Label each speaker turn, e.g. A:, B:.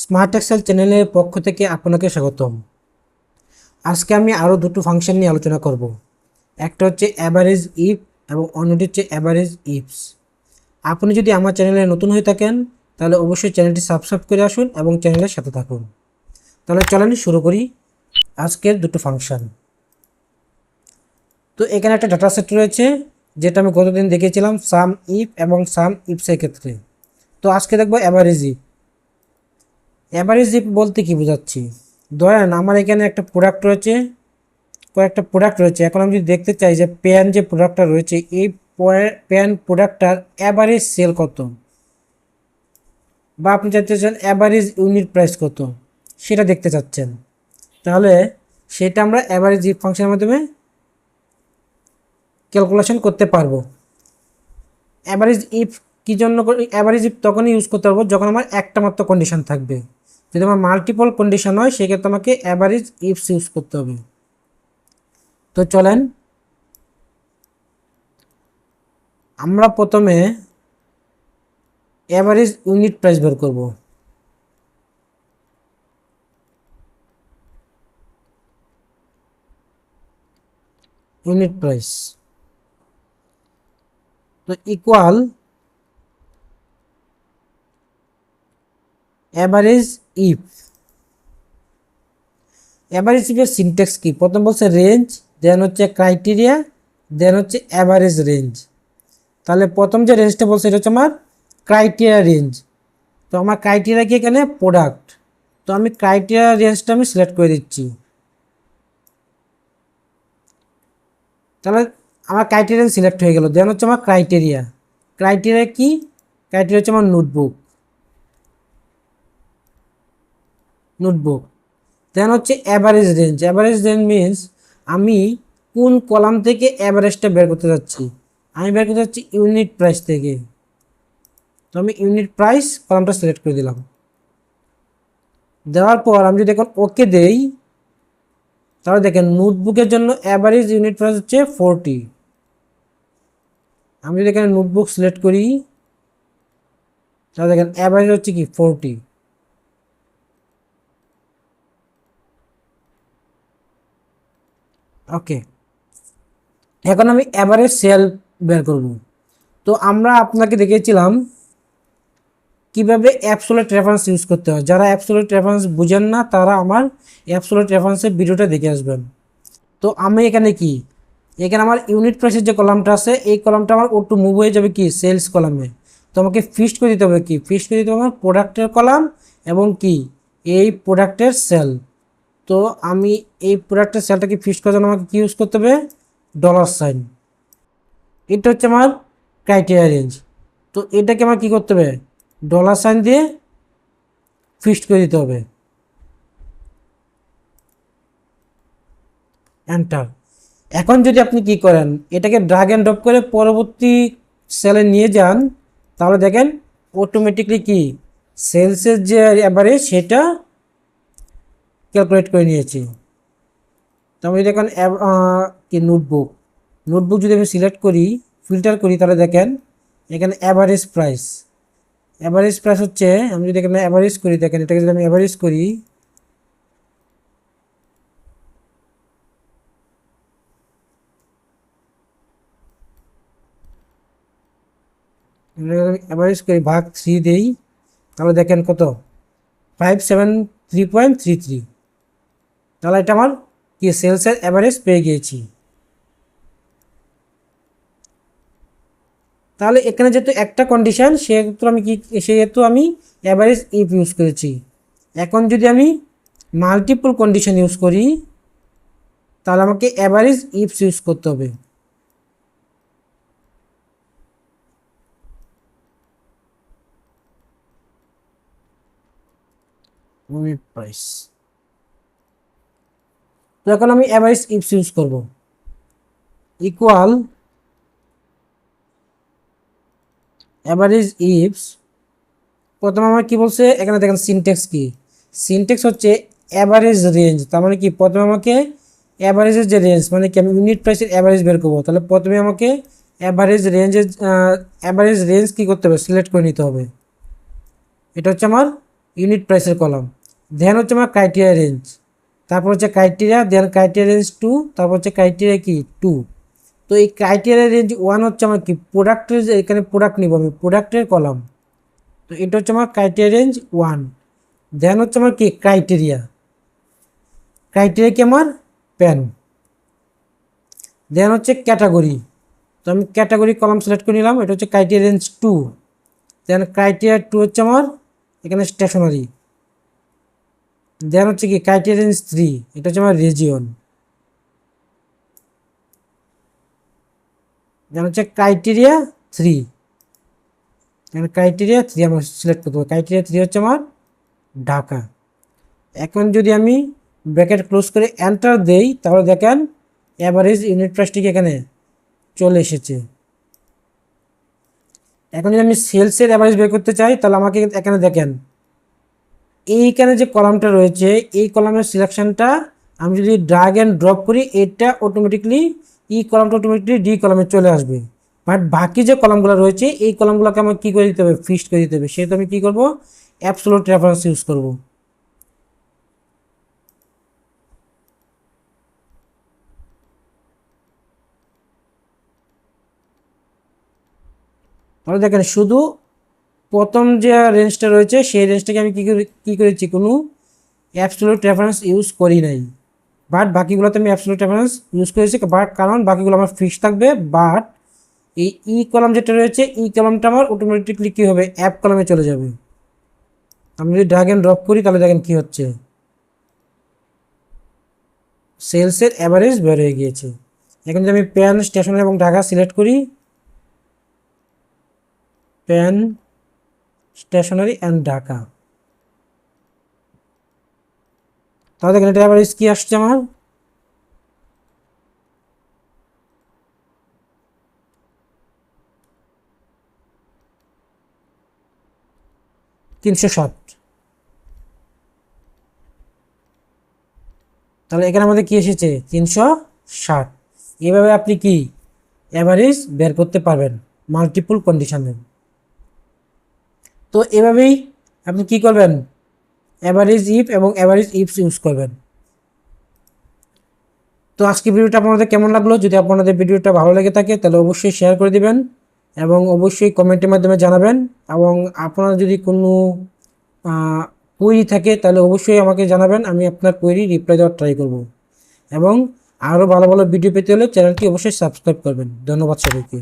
A: Smart Excel চ্যানেলের পক্ষ থেকে আপনাকে স্বাগতম। আজকে আমি আরও দুটো ফাংশন নিয়ে আলোচনা করব। একটা হচ্ছে অ্যাভারেজ ইফ এবং অন্যটি হচ্ছে অ্যাভারেজ ইফস। আপনি যদি আমার চ্যানেলে নতুন হয়ে থাকেন তাহলে অবশ্যই চ্যানেলটি সাবস্ক্রাইব করে আসুন এবং চ্যানেলের সাথে থাকুন। তাহলে চলেন শুরু করি আজকের দুটো ফাংশন। তো এখানে একটা ডাটা সেট রয়েছে যেটা আমি গতদিন দেখেছিলাম সাম ইফ এবং সাম ইফসের ক্ষেত্রে। তো আজকে দেখবো অ্যাভারেজ ইফ। অ্যাভারেজ ইফ বলতে কি বোঝাচ্ছি, ধরেন আমার এখানে একটা প্রোডাক্ট রয়েছে, কয়েকটা প্রোডাক্ট রয়েছে। এখন আমি যদি দেখতে চাই যে প্যান যে প্রোডাক্টটা রয়েছে এই প্যান প্রোডাক্টটার অ্যাভারেজ সেল কত, বা আপনি চাইতে চাচ্ছেন অ্যাভারেজ ইউনিট প্রাইস কত সেটা দেখতে চাচ্ছেন, তাহলে সেটা আমরা অ্যাভারেজ ইফ ফাংশনের মাধ্যমে ক্যালকুলেশন করতে পারবো। অ্যাভারেজ ইফ কী জন্য, অ্যাভারেজ ইফ তখনই ইউজ করতে পারবো যখন আমার একটা মাত্র কন্ডিশন থাকবে। যদি আমার মাল্টিপল কন্ডিশন হয় সেক্ষেত্রে আমাকে অ্যাভারেজ ইফস ইউজ করতে হবে। তো চলেন আমরা প্রথমে অ্যাভারেজ ইউনিট প্রাইস বের করব। ইউনিট প্রাইস তো ইকুয়াল অ্যাভারেজ ইফ। অ্যাভারেজ ইফের সিনট্যাক্স কি, প্রথম বলছে রেঞ্জ, দেন হচ্ছে ক্রাইটেরিয়া, দেন হচ্ছে অ্যাভারেজ রেঞ্জ। তাহলে প্রথম যে রেঞ্জটা বলছে এটা হচ্ছে আমার ক্রাইটেরিয়া রেঞ্জ। তো আমার ক্রাইটেরিয়া কি এখানে প্রোডাক্ট, তো আমি ক্রাইটেরিয়া রেঞ্জটা আমি সিলেক্ট করে দিচ্ছি। তাহলে আমার ক্রাইটেরিয়া সিলেক্ট হয়ে গেল। দেন হচ্ছে আমার ক্রাইটেরিয়া, ক্রাইটেরিয়া কি, ক্রাইটেরিয়া হচ্ছে আমার নোটবুক। দেন হচ্ছে average range. Average range means আমি কোন কলাম থেকে অ্যাভারেজটা বের করতে যাচ্ছি। আমি বের করতে যাচ্ছি ইউনিট প্রাইস থেকে, তো আমি ইউনিট প্রাইস কলামটা সিলেক্ট করে দিলাম। দেওয়ার পর আমি যদি এখন ওকে দেই তাহলে দেখেন নোটবুকের জন্য অ্যাভারেজ ইউনিট প্রাইস হচ্ছে 40। আমি যদি এখানে নোটবুক সিলেক্ট করি তাহলে দেখেন অ্যাভারেজ হচ্ছে কি 40। ওকে, এখন আমি অ্যাভারেজ সেল বের করব। তো আমরা আপনাকে দেখেছিলাম কিভাবে অ্যাবসোলিউট রেফারেন্স ইউজ করতে হয়। যারা অ্যাবসোলিউট রেফারেন্স বুঝেন না তারা আমার অ্যাবসোলিউট রেফারেন্সের ভিডিওটা দেখে আসবেন। তো আমি এখানে কি, এখানে আমার ইউনিট প্রাইসের যে কলামটা আছে এই কলামটা আমার একটু মুভ হয়ে যাবে কি সেলস কলামে। তো আমাকে ফিক্সড করে দিতে হবে, কি ফিক্সড করে দিতে হবে আমার প্রোডাক্টের কলাম এবং কি এই প্রোডাক্টের সেল। তো আমি এই প্রোডাক্টের সেলটাকে ফিক্সড করার জন্য আমাকে কি ইউজ করতে হবে, $সাইন। এটা হচ্ছে আমার ক্রাইটেরিয়া রেঞ্জ। তো এটাকে আমার কি করতে হবে, $সাইন দিয়ে ফিক্সড করে দিতে হবে, এন্টার। এখন যদি আপনি কি করেন এটাকে ড্রাগ অ্যান্ড ড্রপ করে পরবর্তী সেলে নিয়ে যান তাহলে দেখেন অটোমেটিকলি কি সেলসের যে অ্যাভারেজ সেটা ক্যালকুলেট করে নিয়েছি। তারপরে দেখেন কি নোটবুক যদি আমি সিলেক্ট করি ফিল্টার করি তাহলে দেখেন এখানে অ্যাভারেজ প্রাইস হচ্ছে, আমি যদি এখানে অ্যাভারেজ করি দেখেন এটাকে যদি আমি অ্যাভারেজ করি অ্যাভারেজ করি ভাগ 3 দেই তাহলে দেখেন কত 573.33। তাহলে এটা আমার কি সেলসের অ্যাভারেজ পেয়ে গিয়েছি। তাহলে এখানে যেহেতু একটা কন্ডিশন সেহেতু আমি অ্যাভারেজ ইফ ইউজ করেছি। এখন যদি আমি মাল্টিপল কন্ডিশন ইউজ করি তাহলে আমাকে অ্যাভারেজ ইফস ইউজ করতে হবে। ইউনিট প্রাইস, তো এখন আমি অ্যাভারেজ ইফস ইউজ করব ইকুয়াল অ্যাভারেজ ইফস। প্রথমে আমার কি বলছে এখানে দেখেন সিনট্যাক্স কি, সিনট্যাক্স হচ্ছে অ্যাভারেজ রেঞ্জ। তার মানে কি প্রথমে আমাকে অ্যাভারেজের যে রেঞ্জ মানে কি আমি ইউনিট প্রাইসের অ্যাভারেজ বের করবো, তাহলে প্রথমে আমাকে অ্যাভারেজ রেঞ্জ কী করতে হবে, সিলেক্ট করে নিতে হবে। এটা হচ্ছে আমার ইউনিট প্রাইসের কলাম, দেন হচ্ছে আমার ক্রাইটেরিয়া রেঞ্জ, তারপর হচ্ছে ক্রাইটেরিয়া, দেন ক্রাইটেরিয়া রেঞ্জ 2, তারপর হচ্ছে ক্রাইটেরিয়া কি 2। তো এই ক্রাইটেরিয়া রেঞ্জ 1 হচ্ছে আমার কি প্রোডাক্টের, এখানে প্রোডাক্ট নিব আমি, প্রোডাক্টের কলাম। তো এটা হচ্ছে আমার ক্রাইটেরিয়া রেঞ্জ 1। দেন হচ্ছে আমার কি ক্রাইটেরিয়া, ক্রাইটেরিয়া কি আমার প্যান। দেন হচ্ছে ক্যাটাগরি, তো আমি ক্যাটাগরি কলাম সিলেক্ট করে নিলাম, এটা হচ্ছে ক্রাইটেরিয়া রেঞ্জ 2। দেন ক্রাইটেরিয়া 2 হচ্ছে আমার এখানে স্টেশনারি। দেন হচ্ছে কি ক্রাইটেরিয়া রেঞ্জ 3, এটা হচ্ছে আমার রিজিয়ন। দেন হচ্ছে ক্রাইটেরিয়া 3, এখানে ক্রাইটেরিয়া 3 আমরা সিলেক্ট করতে হবে, ক্রাইটেরিয়া 3 হচ্ছে আমার ঢাকা। এখন যদি আমি ব্র্যাকেট ক্লোজ করে এন্টার দেই, তাহলে দেখেন অ্যাভারেজ ইউনিট প্রাইসটি এখানে চলে এসেছে। এখন যদি আমি সেলসের অ্যাভারেজ বের করতে চাই, তাহলে আমাকে এখানে দেখেন এইখানে যে কলামটা রয়েছে, এই কলামের সিলেকশনটা আমি যদি ড্র্যাগ অ্যান্ড ড্রপ করি, এটা অটোমেটিকলি এই কলামটা অটোমেটিকলি ডি কলামে চলে আসবে। বাট বাকি যে কলামগুলো রয়েছে, এই কলামগুলোকে আমার কী করে দিতে হবে, ফিক্সড করে দিতে হবে। সেহেতু আমি কী করবো, অ্যাবসোলিউট রেফারেন্স ইউজ করব। তাহলে দেখেন শুধু প্রথম যে রেঞ্জটা রয়েছে, সেই রেঞ্জটাকে আমি কী করেছি, কোনো অ্যাবসোলিউট রেফারেন্স ইউজ করি নাই। বাট বাকিগুলোতে আমি অ্যাবসোলিউট রেফারেন্স ইউজ করেছি, বাট কারণ বাকিগুলো আমার ফিক্সড থাকবে। বাট এই ই কলাম যেটা রয়েছে, ই কলামটা আমার অটোমেটিকলি কী হবে, অ্যাপ কলামে চলে যাবে। আমি যদি ড্র্যাগ অ্যান্ড ড্রপ করি, তাহলে দেখেন কী হচ্ছে, সেলসের অ্যাভারেজ বের হয়ে গিয়েছে। এখন যদি আমি প্যান, স্টেশনারি এবং ঢাকা সিলেক্ট করি, প্যান, স্টেশনারি অ্যান্ড ঢাকা, তাহলে দেখেন এটা অ্যাভারেজ কী আসছে আমার, 360। তাহলে এখানে আমাদের কি এসেছে, 360। এভাবে আপনি কি অ্যাভারেজ বের করতে পারবেন মাল্টিপল কন্ডিশনে। তো এভাবেই আপনি কি করবেন, অ্যাভারেজ ইফ এবং অ্যাভারেজ ইফস ইউজ করবেন। তো আজকে ভিডিওটা আপনাদের কেমন লাগলো, যদি আপনাদের ভিডিওটা ভালো লেগে থাকে তাহলে অবশ্যই শেয়ার করে দিবেন এবং অবশ্যই কমেন্টের মাধ্যমে জানাবেন। এবং আপনার যদি কোনো কোয়েরি থাকে তাহলে অবশ্যই আমাকে জানাবেন, আমি আপনার কোয়েরি রিপ্লাই দেওয়ার ট্রাই করব। এবং আরও ভালো ভালো ভিডিও পেতে হলে চ্যানেলটি অবশ্যই সাবস্ক্রাইব করবেন। ধন্যবাদ সবাইকে।